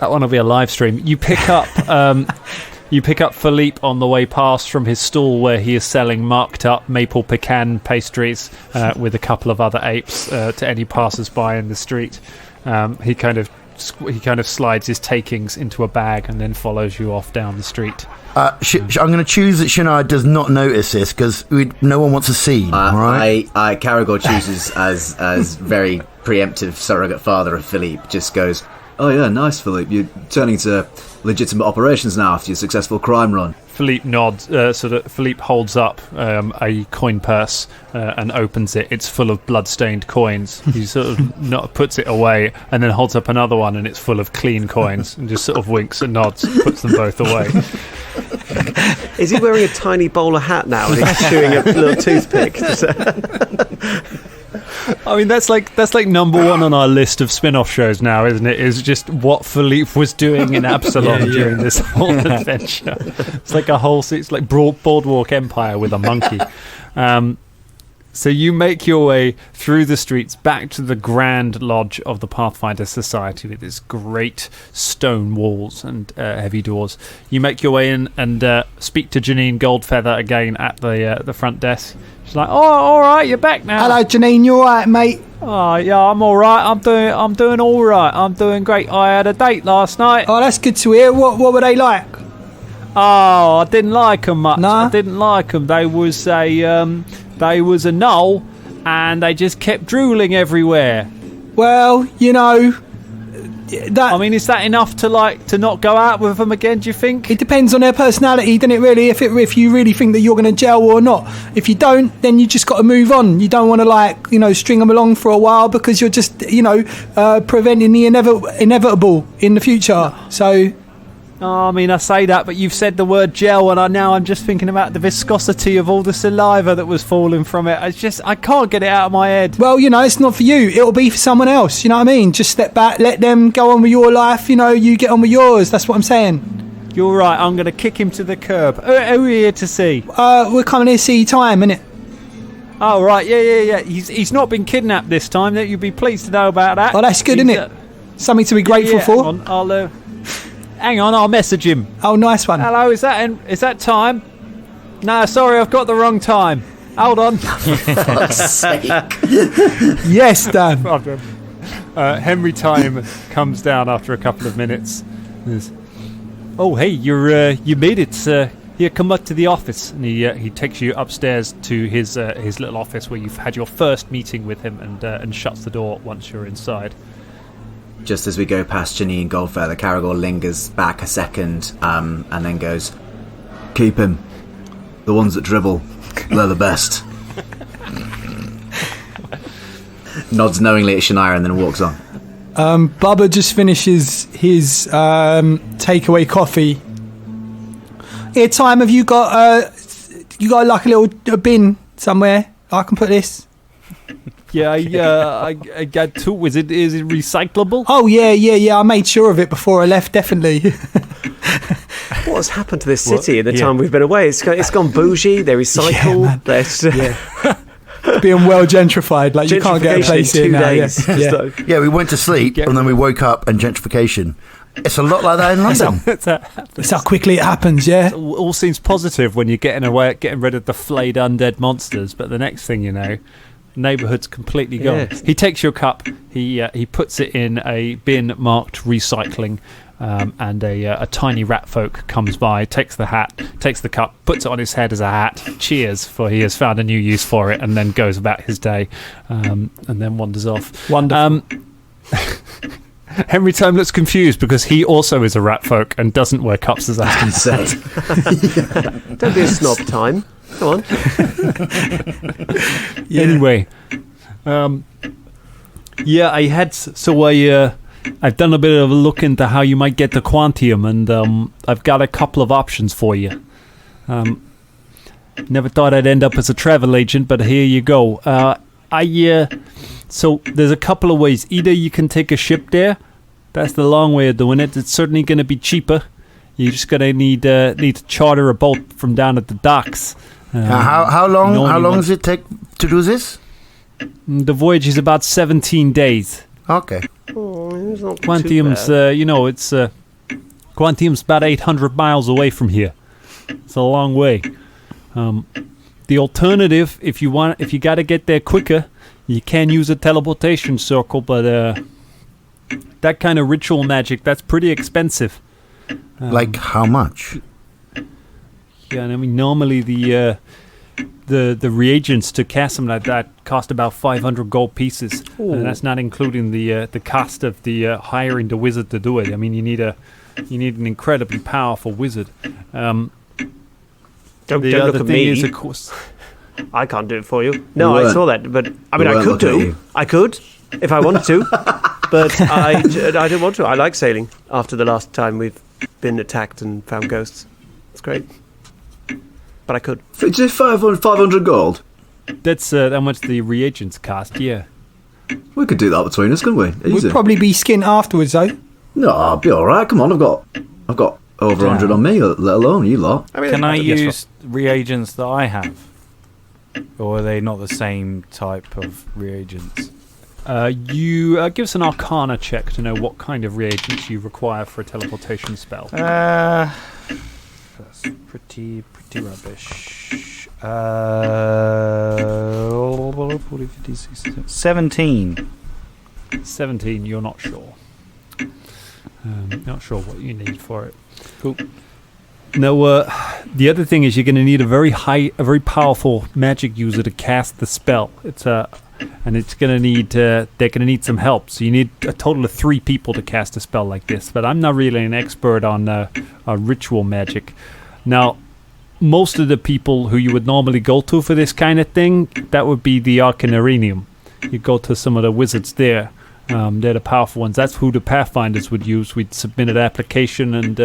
one will be a live stream. You pick up Philippe on the way past from his stall where he is selling marked up maple pecan pastries with a couple of other apes to any passers-by in the street. He kind of slides his takings into a bag and then follows you off down the street. I'm going to choose that Shania does not notice this because no one wants a scene. All right. Karagor chooses as very preemptive surrogate father of Philippe. Just goes, oh yeah, nice, Philippe. You're turning to legitimate operations now after your successful crime run. Philippe nods. Philippe holds up a coin purse and opens it. It's full of blood-stained coins. He sort of puts it away and then holds up another one, and it's full of clean coins. And just sort of winks and nods, puts them both away. Is he wearing a tiny bowler hat now and he's chewing a little toothpick? I mean, that's like number one on our list of spin-off shows now, isn't it? Is just what Philippe was doing in Absalom during this whole adventure. It's like it's like Boardwalk Empire with a monkey. So you make your way through the streets back to the Grand Lodge of the Pathfinder Society with its great stone walls and heavy doors. You make your way in and speak to Janine Goldfeather again at the front desk. She's like, "Oh, all right, you're back now." Hello, Janine. You all right, mate? Oh, yeah, I'm all right. I'm doing all right. I'm doing great. I had a date last night. Oh, that's good to hear. What were they like? Oh, I didn't like them much. No? I didn't like them. They was a knoll, and they just kept drooling everywhere. Well, you know, I mean, is that enough to not go out with them again, do you think? It depends on their personality, doesn't it, really? If you really think that you're going to gel or not. If you don't, then you just got to move on. You don't want to, string them along for a while because you're just, preventing the inevitable in the future. So... Oh, I mean, I say that, but you've said the word gel, and I'm just thinking about the viscosity of all the saliva that was falling from it. I can't get it out of my head. Well, it's not for you. It'll be for someone else. You know what I mean? Just step back, let them go on with your life. You get on with yours. That's what I'm saying. You're right. I'm going to kick him to the curb. Who are we here to see? We're coming here to see Time, innit? Oh, right. Yeah. He's not been kidnapped this time. That you'd be pleased to know about that. Oh, that's good, isn't it? Something to be grateful for. Hang on, I'll message him. Oh, nice one. Hello, is that Time? No, sorry, I've got the wrong time. Hold on. For fuck's sake. Yes, Dan. Henry Time comes down after a couple of minutes. Oh, hey, you made it. Here, come up to the office. And he takes you upstairs to his little office where you've had your first meeting with him and shuts the door once you're inside. Just as we go past Janine Goldfeather, Karagor lingers back a second and then goes, "Keep him. The ones that dribble, they're the best." Nods knowingly at Shania and then walks on. Bubba just finishes his takeaway coffee. Here, Time, have you got like a little bin somewhere I can put this? Yeah, I got two. Is it recyclable? Oh, yeah. I made sure of it before I left, definitely. What has happened to this city in the time we've been away? It's gone bougie. They recycle. Being well gentrified. Like, you can't get a place here now. Yeah, we went to sleep and then we woke up and gentrification. It's a lot like that in London. That's how quickly it happens, yeah. It all seems positive when you're getting rid of the flayed undead monsters, but the next thing you know... neighbourhood's completely gone. Yes. He takes your cup, he puts it in a bin marked recycling, and a tiny rat folk comes by, takes the cup, puts it on his head as a hat, cheers, for he has found a new use for it, and then goes about his day, and then wanders off. Wonderful. Henry Time looks confused because he also is a rat folk and doesn't wear cups as a hat. Don't be a snob, Time. Go on. Anyway, I've done a bit of a look into how you might get to Quantium, and I've got a couple of options for you. Never thought I'd end up as a travel agent, but here you go. So there's a couple of ways. Either you can take a ship there. That's the long way of doing it. It's certainly going to be cheaper. You're just going to need to charter a boat from down at the docks. How long does it take to do this? The voyage is about 17 days. Okay. It's not Quantium's, Quantium's about 800 miles away from here. It's a long way. The alternative, if you got to get there quicker, you can use a teleportation circle, but that kind of ritual magic, that's pretty expensive. Like how much? Yeah, I mean, normally the reagents to cast something like that cost about 500 gold pieces, and that's not including the cost of the hiring the wizard to do it. I mean, you need an incredibly powerful wizard. Don't look at me. Is, of course, I can't do it for you. No, I saw that, but I mean, I could if I wanted to, but I don't want to. I like sailing. After the last time we've been attacked and found ghosts. It's great. But I could. Just 500 gold. That's how much the reagents cost. Yeah. We could do that between us, couldn't we? Easy. We'd probably be skint afterwards, though. No, I'll be all right. Come on, I've got over 100 on me, let alone you lot. I mean, can I use reagents that I have, or are they not the same type of reagents? You give us an Arcana check to know what kind of reagents you require for a teleportation spell. That's pretty rubbish. 40, 50, 60, 17. 17, you're not sure. Not sure what you need for it. Cool. Now, the other thing is you're going to need a very powerful magic user to cast the spell. And it's going to need they're going to need some help. So you need a total of 3 people to cast a spell like this. But I'm not really an expert on ritual magic. Now, most of the people who you would normally go to for this kind of thing, that would be the Arcanarium. You go to some of the wizards there. They're the powerful ones. That's who the Pathfinders would use. We'd submit an application and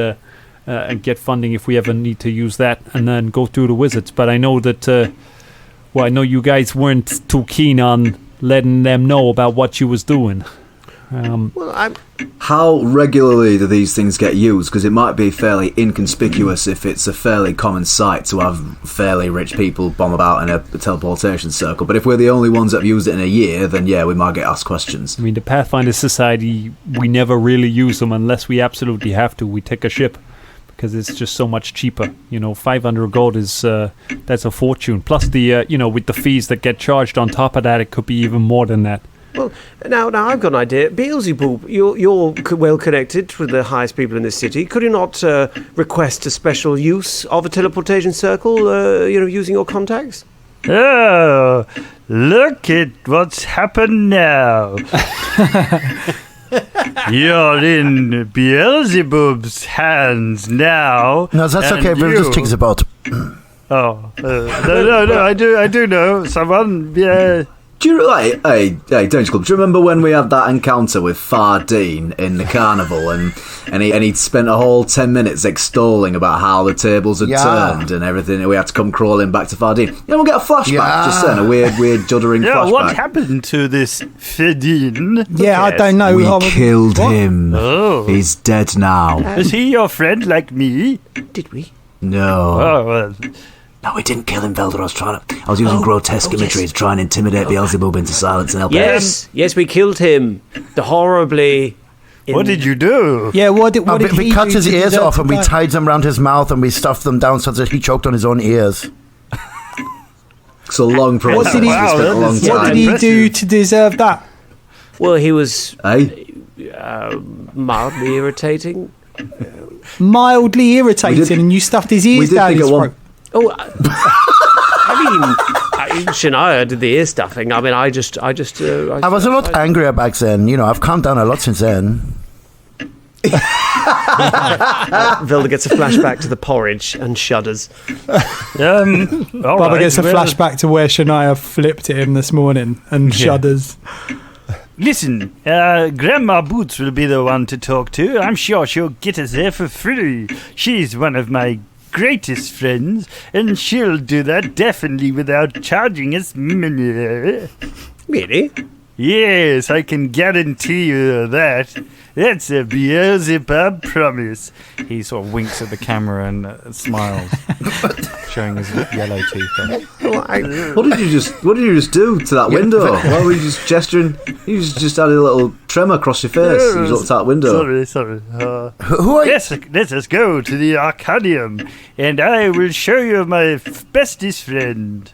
get funding if we ever need to use that, and then go through the wizards. But I know that, I know you guys weren't too keen on letting them know about what you was doing. How regularly do these things get used? Because it might be fairly inconspicuous if it's a fairly common sight to have fairly rich people bomb about in a teleportation circle. But if we're the only ones that have used it in a year, then yeah, we might get asked questions. I mean, the Pathfinder Society, we never really use them unless we absolutely have to. We take a ship because it's just so much cheaper. 500 gold is that's a fortune. Plus the with the fees that get charged on top of that, it could be even more than that. Well, now I've got an idea. Beelzebub, you're well connected with the highest people in this city. Could you not request a special use of a teleportation circle, using your contacts? Oh, look at what's happened now. You're in Beelzebub's hands now. No, that's okay. We'll just check about. No, I do know someone. Yeah. Do you hey, Danger Club? Do you remember when we had that encounter with Fardeen in the carnival, and he'd spent a whole 10 minutes extolling about how the tables had turned and everything, and we had to come crawling back to Fardeen. We'll get a flashback just then, a weird juddering flashback. What happened to this Fardeen? Yeah, I don't know. We killed him. Oh. He's dead now. Is he your friend like me? Did we? No. Oh, well. No, we didn't kill him, Velder. I was using grotesque imagery to try and intimidate Beelzebub into silence and help him. Yes, we killed him. Horribly. What did you do? Yeah, what did we cut his ears off and we tied them around his mouth and we stuffed them down so that he choked on his own ears. It's a long process. What did he do to deserve that? Well, he was mildly irritating. Mildly irritating, and you stuffed his ears down his throat. Oh, Shania did the ear stuffing. I mean, I was a lot angrier back then. I've calmed down a lot since then. Vilda gets a flashback to the porridge and shudders. Bubba gets a flashback to where Shania flipped at him this morning and shudders. Listen, Grandma Boots will be the one to talk to. I'm sure she'll get us there for free. She's one of my greatest friends, and she'll do that definitely without charging us money. Really? Yes, I can guarantee you that. That's a Beelzebub promise. He sort of winks at the camera and smiles, showing his yellow teeth. What did you just do to that window? Why were you just gesturing? You just had a little tremor across your face. You looked out that window. Sorry. Let us go to the Arcadium, and I will show you my bestest friend.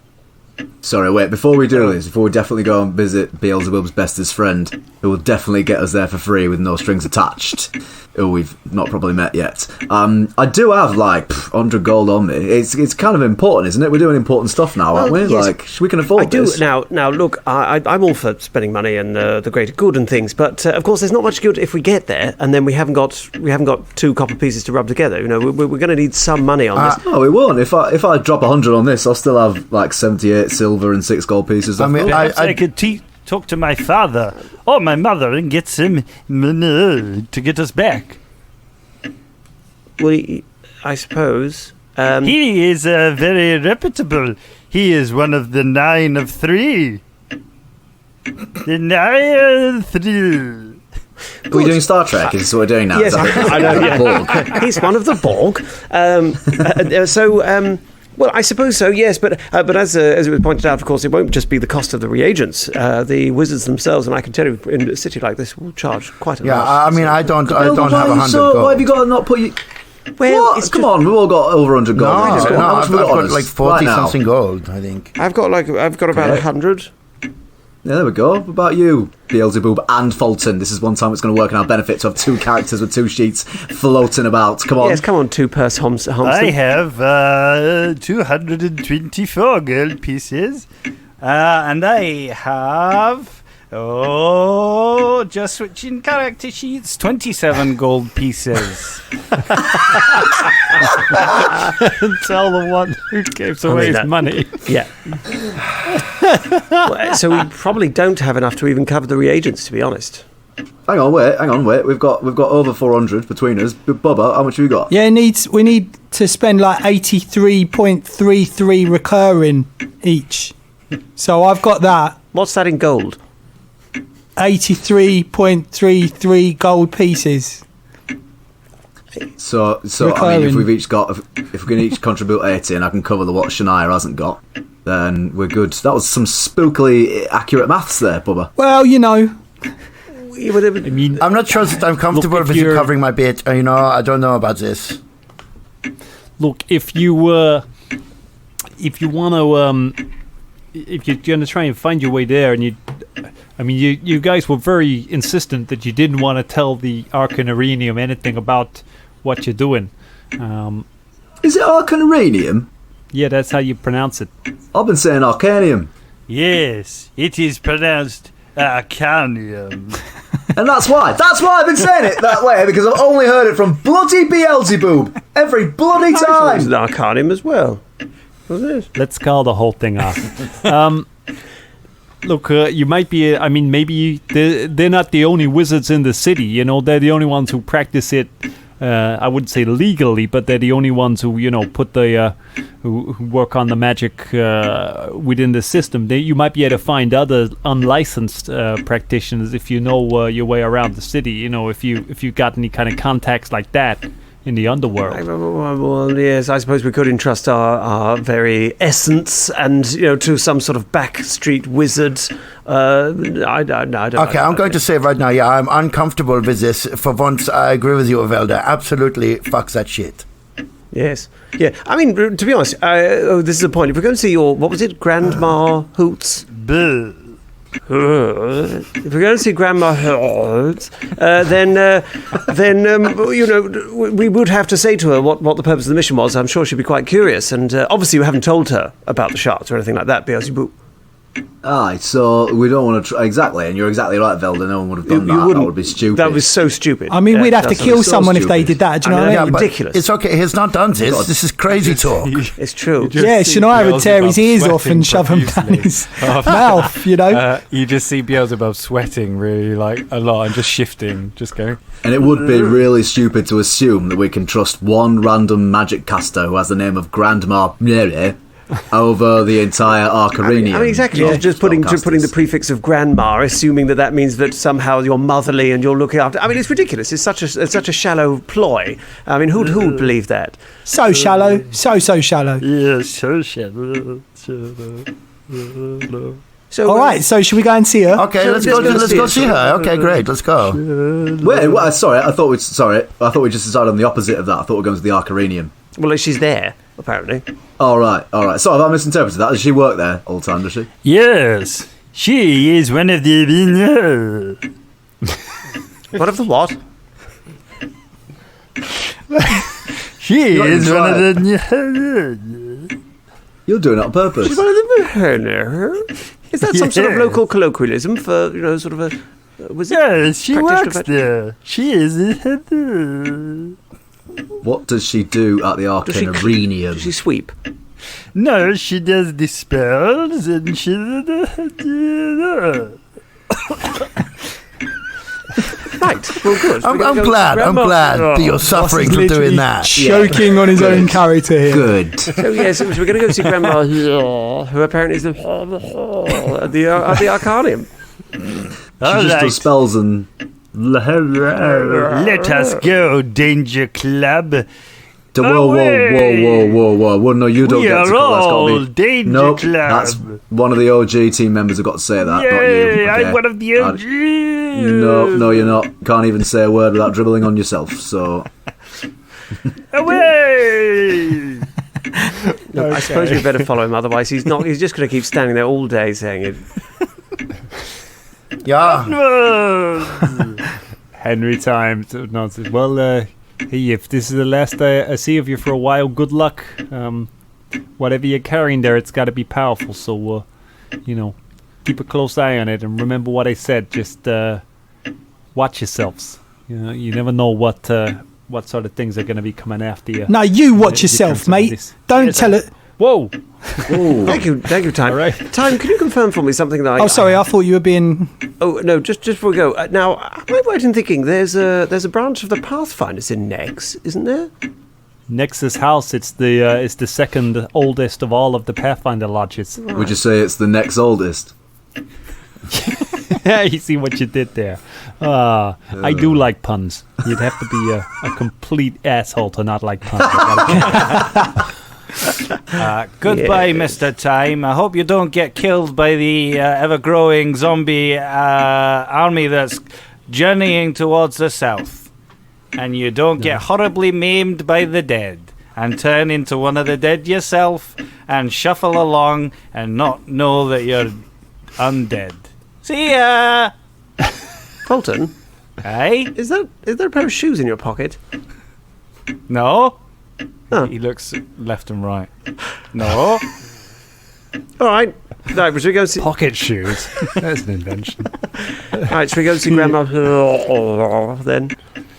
Sorry, wait, before we definitely go and visit Beelzebub's bestest friend, who will definitely get us there for free with no strings attached, who we've not probably met yet. I do have, 100 gold on me. It's kind of important, isn't it? We're doing important stuff now, aren't we? Yes. We can afford this. Now, look, I'm all for spending money and the greater good and things, but, of course, there's not much good if we get there, and then we haven't got 2 copper pieces to rub together. We're going to need some money on this. No, we won't. If I drop 100 on this, I'll still have, 78 silver and 6 gold pieces. I could talk to my father or my mother and get some money to get us back. Well, I suppose. He is very reputable. He is one of the 9 of 3. The 9 of 3. Are we doing Star Trek? Is this what we're doing now? Yes, I know. Yeah. Borg? He's one of the Borg. Well, I suppose so. Yes, but as it was pointed out, of course, it won't just be the cost of the reagents. The wizards themselves, and I can tell you, in a city like this, will charge quite a lot. Yeah, I mean, I don't have 100 So gold. why have you got to not put you? Well, What? Come on, we've all got over 100 gold. No, How much I've have we got on got us like 40 right now? something gold, I think. I've got about 100. Yeah, there we go. What about you, Beelzebub and Folton? This is one time it's going to work in our benefit to have 2 characters with 2 sheets floating about. Come on. Yes, come on, 2 per Homston. I have 224 gold pieces. And I have... just switching character sheets, 27 gold pieces. Tell the one who gives away his money. Yeah. Well, so we probably don't have enough to even cover the reagents, to be honest. Hang on, wait. We've got over 400 between us. Bubba, how much have you got? Yeah, we need to spend like 83.33 recurring each. So I've got that. What's that in gold? 83.33 gold pieces. So I mean, if we can each contribute 80 and I can cover what Shania hasn't got, then we're good. That was some spookily accurate maths there, Bubba. Well, you know. I mean, I'm not sure that I'm comfortable with you covering my bit. I don't know about this. Look, if you're going to try and find your way there, and you guys were very insistent that you didn't want to tell the Arcanarenium anything about what you're doing. Is it Arcanarenium? Yeah, that's how you pronounce it. I've been saying Arcanium. Yes, it is pronounced Arcanium. And that's why I've been saying it that way, because I've only heard it from bloody Beelzebub every bloody I thought it was time. an Arcanium as well. Was it? Let's call the whole thing off. Look, you might be... I mean, maybe they're not the only wizards in the city, you know? They're the only ones who practice it, I wouldn't say legally, but they're the only ones who, put the... who work on the magic within the system. You might be able to find other unlicensed practitioners if you know your way around the city, if you got any kind of contacts like that in the underworld. Well, yes, I suppose we could entrust our very essence and to some sort of backstreet wizard. I don't. Okay, I'm going to say right now, yeah, I'm uncomfortable with this. For once, I agree with you, Velda. Absolutely, fuck that shit. Yes. Yeah. I mean, to be honest, this is a point. If we're going to see what was it, Grandma Hoots? If we're going to see Grandma Hoots, then we would have to say to her what the purpose of the mission was. I'm sure she'd be quite curious, and obviously we haven't told her about the sharks or anything like that. Beelzebub. Aye, so we don't want to exactly, and you're exactly right, Velda. No one would have done that. That would be stupid. That was so stupid. I mean, we'd have to kill someone if they did that. Do you know what I mean? Ridiculous. It's okay. He's not done this. This is crazy talk. It's true. Yeah, Shania would tear his ears off and shove them down his mouth. You just see Beelzebub sweating really a lot and just shifting, just going. And it would be really stupid to assume that we can trust one random magic caster who has the name of Grandma Mary over the entire Arcanarenium. I mean, exactly. Yeah, just putting the prefix of grandma, assuming that means that somehow you're motherly and you're looking after. I mean, it's ridiculous. It's such a shallow ploy. I mean, who'd believe that? So shallow, so shallow. Yeah, so shallow. So, all right. So should we go and see her? Okay, let's go see her. Okay, great. Let's go. Wait, sorry. I thought we just decided on the opposite of that. I thought we were going to the Arcanarenium. Well, she's there apparently. All right. So have I misinterpreted that? Does she work there all the time? Does she? Yes, she is one of the. One of the what? She is one of the. You're doing it on purpose. She's one of the. Is that some sort of local colloquialism for sort of a? Yes, she works there. She is. What does she do at the Arcanarenium? Does she sweep? No, she does the spells and she. Right. Well, good. I'm glad that you're suffering from doing that. Choking on his own character here. Good. So yes, we're going to go see Grandma, who apparently is the Arcanium. She just does spells and... Let us go, Danger Club. Whoa! No, you don't We get to are call that. all Got me. Danger Nope, Club. that's one of the OG team members who got to say that. Not you. Yay, Okay. I'm one of the OGs. No, you're not. Can't even say a word without dribbling on yourself. So Away! Look, I suppose we better follow him. Otherwise, he's not. He's just going to keep standing there all day saying it. Yeah. Henry Time nonsense. Well, hey, if this is the last I see of you for a while, good luck. Whatever you're carrying there, it's got to be powerful. So, keep a close eye on it, and remember what I said. Just watch yourselves. You never know what sort of things are going to be coming after you. No, you watch yourself, mate. Don't tell it. Whoa! Thank you, Time. All right. Time, can you confirm for me something that Oh, sorry, I thought you were being... Oh, no, just before we go. Now, am I right in thinking there's a branch of the Pathfinders in Nex, isn't there? Nexus House. It's the second oldest of all of the Pathfinder lodges. Right. would you say it's the next oldest? You see what you did there. I do like puns. You'd have to be a complete asshole to not like puns. Goodbye, Mr. Time. I hope you don't get killed by the ever-growing zombie army that's journeying towards the south. And you don't get horribly maimed by the dead and turn into one of the dead yourself and shuffle along and not know that you're undead. See ya! Folton? Hey? Is there a pair of shoes in your pocket? No? He looks left and right. No? All right. Right, should we go see... Pocket shoes. That's an invention. Right, should we go see Grandma then?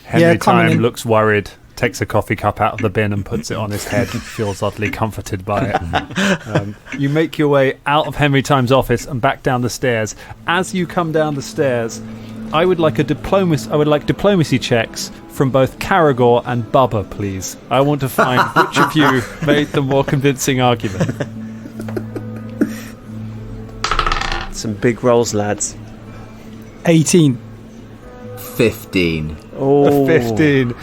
Henry coming Time in. looks worried, takes a coffee cup out of the bin and puts it on his head, feels oddly comforted by it. You make your way out of Henry Time's office and back down the stairs. As you come down the stairs, I would like diplomacy checks from both Karagor and Bubba, please. I want to find which of you made the more convincing argument. Some big rolls, lads. 18. 15. Oh, 15.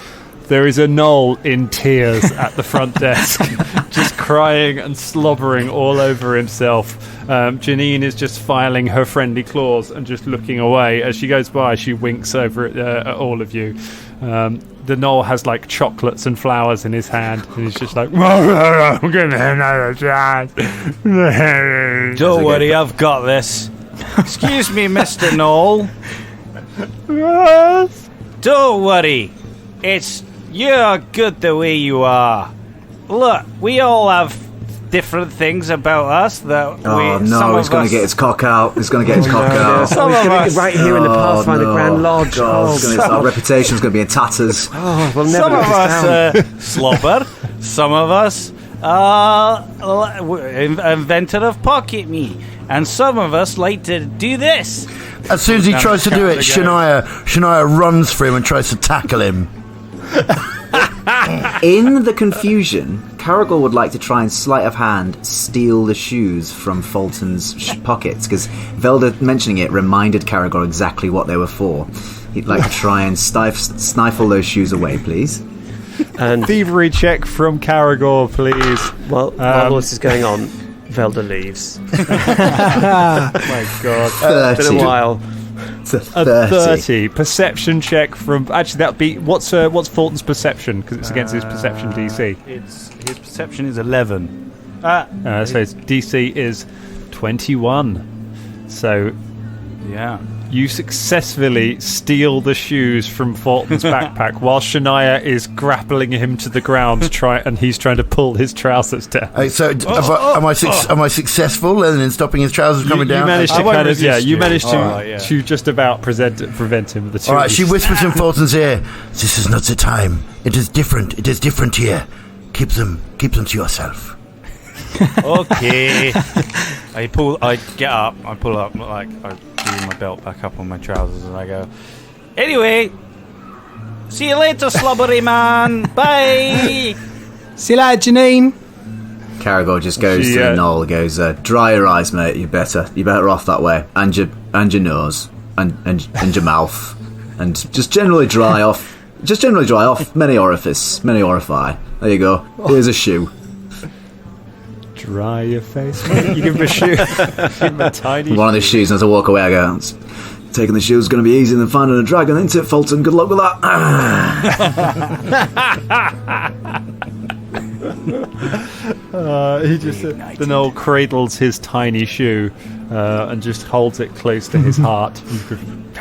There is a Knoll in tears at the front desk, just crying and slobbering all over himself. Janine is just filing her friendly claws and just looking away. As she goes by, she winks over at all of you. The Knoll has like chocolates and flowers in his hand, and he's just like, I'm giving him another chance. Don't worry, I've got this. Excuse me, Mr. Knoll. Don't worry. You're good the way you are. Look, we all have different things about us that Oh no, he's going to get his cock out. He's going to get his cock out. Some of us, right here in the Pathfinder Grand Lodge. God, our reputation's going to be in tatters. Oh, we'll never some let of this down. us slobber. Some of us inventor of pocket me, and some of us like to do this. As soon as he tries to do it, Shania runs for him and tries to tackle him. In the confusion, Karagor would like to try and sleight of hand steal the shoes from Fulton's pockets, because Velda mentioning it reminded Karagor exactly what they were for. He'd like to try and stifle those shoes away, please. And Thievery check from Karagor, please. while all this is going on, Velda leaves. My God. 30. Been a while. It's a A 30. 30. Perception check from... Actually, that'd be... What's Fulton's perception? Because it's against his perception DC. His perception is 11. So his DC is 21. So Yeah. you successfully steal the shoes from Fulton's backpack while Shania is grappling him to the ground and he's trying to pull his trousers down. So, am I successful in stopping his trousers coming down? You managed I to won't kind of... Yeah, resist you you. managed to, Alright, yeah. to just about prevent him. The two All right, of she you whispers in Fulton's ear. This is not the time. It is different. It is different here. Keep them to yourself. Okay. I get up, I pull up, like, I do my belt back up on my trousers, and I go, Anyway, see you later, slobbery man. Bye. See you later, Janine. Karagor just goes to the knoll, goes, dry your eyes, mate, you're better off that way. And your nose. And your mouth. And just generally dry off. Many orifice. Many orify. There you go. Here's a shoe. Dry your face, mate. You give him a shoe. Give him a tiny One of the shoes, and as I walk away, I go, taking the shoes is going to be easier than finding a dragon, isn't it, Folton? Good luck with that. He just the knoll cradles his tiny shoe and just holds it close to his heart.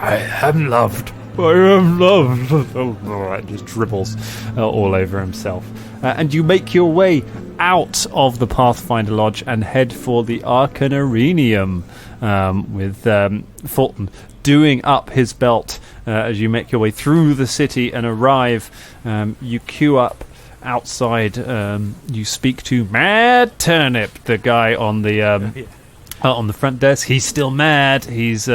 I am loved. It just dribbles all over himself. And you make your way out of the Pathfinder Lodge and head for the Arcanarenium with Fulton doing up his belt as you make your way through the city and arrive. You queue up outside. You speak to Mad Turnip, the guy on the front desk. He's still mad. He's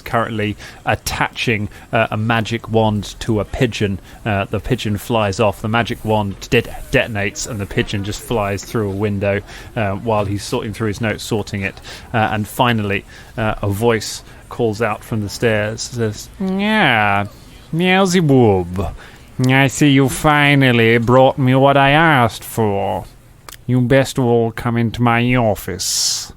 currently attaching a magic wand to a pigeon. The pigeon flies off. The magic wand detonates, and the pigeon just flies through a window while he's sorting through his notes, sorting it. And finally, a voice calls out from the stairs. Says, "Yeah, Meowsywoob. I see you finally brought me what I asked for. You best all come into my office."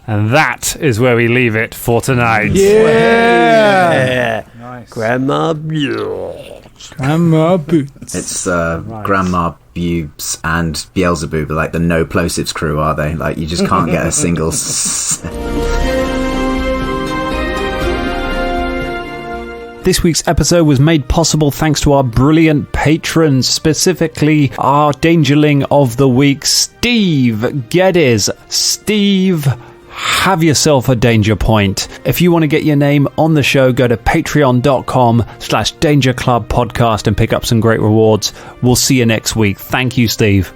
And that is where we leave it for tonight. Yeah. Nice. Grandma Boots. Grandma Boots. It's Grandma Bubes and Beelzebub, like the no plosives crew, are they? Like, you just can't get a single... This week's episode was made possible thanks to our brilliant patrons, specifically our Dangerling of the Week, Steve Geddes. Steve, have yourself a danger point. If you want to get your name on the show, go to patreon.com/Danger Club Podcast and pick up some great rewards. We'll see you next week. Thank you, Steve.